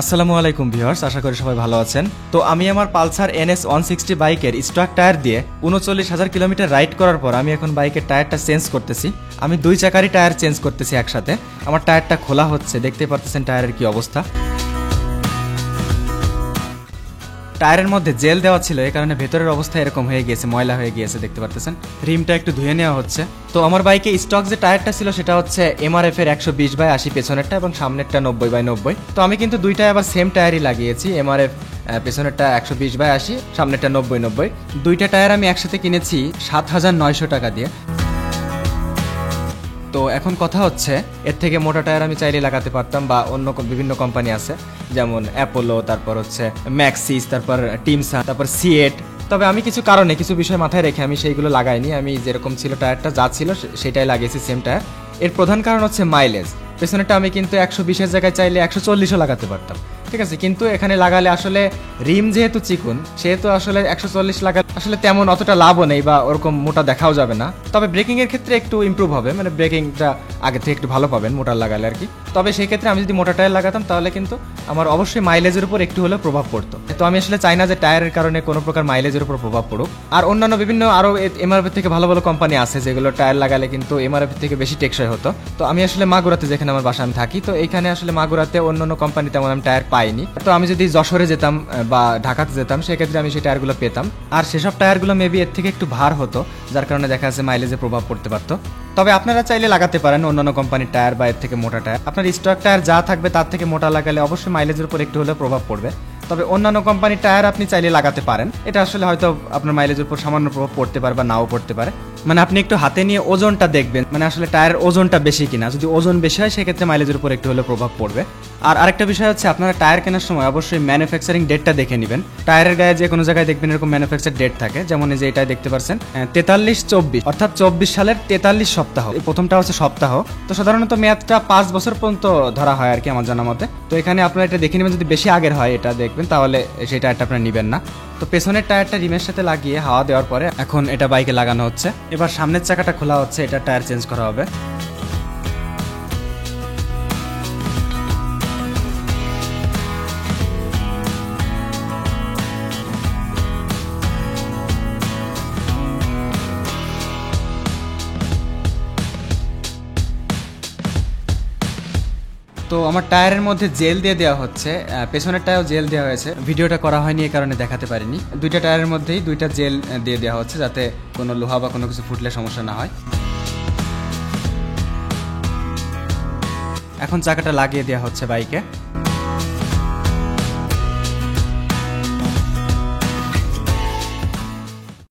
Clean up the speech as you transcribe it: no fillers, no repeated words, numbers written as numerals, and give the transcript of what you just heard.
আসসালামু আলাইকুম ভিউয়ার্স, আশা করি সবাই ভালো আছেন। তো আমি আমার পালসার NS 160 বাইকের স্টক টায়ার দিয়ে 39,000 কিলোমিটার রাইড করার পর আমি এখন বাইকের টায়ারটা চেঞ্জ করতেছি। আমি 2 চাকারই টায়ার চেঞ্জ করতেছি একসাথে। আমার টায়ারটা খোলা হচ্ছে, দেখতে পাচ্ছেন টায়ারের কি অবস্থা। টায়ারের মধ্যে জেল দেওয়া ছিল, এই কারণে ভেতরের অবস্থা এরকম হয়ে গিয়েছে, ময়লা হয়ে গিয়েছে, দেখতে পাচ্ছেন। রিমটা একটু ধুয়ে নেওয়া হচ্ছে। তো আমার বাইকে স্টক যে টায়ারটা ছিল সেটা হচ্ছে MRF এর 120/80 পেছনেরটা এবং সামনেরটা 90/90। তো আমি কিন্তু দুইটাই আবার সেম টায়ারই লাগিয়েছি। MRF পেছনেরটা 120/80, সামনেরটা 90/90। দুইটা টায়ার আমি একসাথে কিনেছি 7,900 টাকা দিয়ে। তো এখন কথা হচ্ছে, এর থেকে মোটা টায়ার আমি চাইলে লাগাতে পারতাম, বা অন্য বিভিন্ন কোম্পানি আছে যেমন অ্যাপোলো, তারপর হচ্ছে ম্যাক্সিস, তারপর টিমসা, তারপর সিয়েট। তবে আমি কিছু কারণে কিছু বিষয় মাথায় রেখে আমি সেইগুলো লাগাইনি। আমি যেরকম ছিল টায়ারটা যা ছিল সেটাই লাগিয়েছি, সেম টায়ার। এর প্রধান কারণ হচ্ছে মাইলেজ। পেছনেরটা আমি কিন্তু 120-এর জায়গায় চাইলে 140ও লাগাতে পারতাম, ঠিক আছে। কিন্তু এখানে লাগালে আসলে রিম যেহেতু চিকুন, সেহেতু আসলে 140 লাগালে আসলে তেমন অতটা লাভও নেই, বা ওরকম মোটা দেখাও যাবে না। তবে ব্রেকিং এর ক্ষেত্রে একটু ইমপ্রুভ হবে, মানে ব্রেকিংটা আগে থেকে একটু ভালো পাবেন মোটা লাগালে আর কি। তবে সেই ক্ষেত্রে আমি যদি মোটা টায়ার লাগাতাম তাহলে কিন্তু আমার অবশ্যই মাইলেজের উপর একটু হলেও প্রভাব পড়তো। তো আমি আসলে চাই না যে টায়ারের কারণে কোনো প্রকার মাইলেজের উপর প্রভাব পড়ুক। আর অন্যান্য বিভিন্ন আরো MRF থেকে ভালো ভালো কোম্পানি আছে যেগুলো টায়ার লাগালে কিন্তু MRF থেকে বেশি টেকসই হতো। তো আমি আসলে মাগুরাতে, যেখানে আমার বাসা আমি থাকি, তো এইখানে আসলে মাগুরাতে অন্যান্য কোম্পানি তেমন আমি টায়ার পাইনি। তো আমি যদি যশোরে যেতাম বা ঢাকাতে যেতাম, সেক্ষেত্রে আমি সেই টায়ারগুলো পেতাম। আর সেসব টায়ারগুলো মেবি এর থেকে একটু ভার হতো, যার কারণে দেখা যাচ্ছে মাইলেজে প্রভাব পড়তে পারতো। তবে আপনারা চাইলে লাগাতে পারেন অন্যান্য কোম্পানির টায়ার বা এর থেকে মোটা টায়ার। আপনার স্টক টায়ার যা থাকবে তার থেকে মোটা লাগালে অবশ্যই মাইলেজের উপর একটু হলেও প্রভাব পড়বে। তবে অন্যান্য কোম্পানির টায়ার আপনি চাইলে লাগাতে পারেন। এটা আসলে হয়তো আপনার মাইলেজের উপর সামান্য প্রভাব পড়তে পারে বা নাও পড়তে পারে। মানে আপনি একটু হাতে নিয়ে ওজনটা দেখবেন, মানে আসলে টায়ারের ওজনটা বেশি কিনা। যদি ওজন বেশি হয় সেক্ষেত্রে মাইলেজের উপর একটু হলেও প্রভাব পড়বে। আর আরেকটা বিষয় হচ্ছে, আপনারা টায়ার কেনার সময় অবশ্যই ম্যানুফ্যাকচারিং ডেটটা দেখে নেবেন। টায়ারের গায়ে যে কোনো জায়গায় দেখবেন এরকম ম্যানুফ্যাকচার ডেট থাকে, যেমন এই যে এটা দেখতে পাচ্ছেন 43-24, অর্থাৎ 24 সালের 43 সপ্তাহ। এই প্রথমটা হচ্ছে সপ্তাহ। তো সাধারণত মেয়াদটা 5 বছর পর্যন্ত ধরা হয় আর কি, আমার জানা মতে। তো এখানে আপনারা এটা দেখে নেবেন, যদি বেশি আগের হয় এটা দেখবেন, তাহলে সেই টায়ারটা আপনারা নেবেন না। তো পেছনের টায়ারটা রিমের সাথে লাগিয়ে হাওয়া দেওয়ার পরে এখন এটা বাইকে লাগানো হচ্ছে। এবার সামনের চাকাটা খোলা হচ্ছে, এটা টায়ার চেঞ্জ করা হবে। তো আমার টায়ারের মধ্যে জেল দিয়ে দেওয়া হচ্ছে, পেছনের টায়ারও জেল দেওয়া হয়েছে। ভিডিওটা করা হয়নি এই কারণে দেখাতে পারিনি। দুইটা টায়ারের মধ্যেই দুইটা জেল দিয়ে দেওয়া হচ্ছে, যাতে কোনো লোহা বা কোনো কিছু ফুটলে সমস্যা না হয়। এখন চাকাটা লাগিয়ে দেওয়া হচ্ছে বাইকে।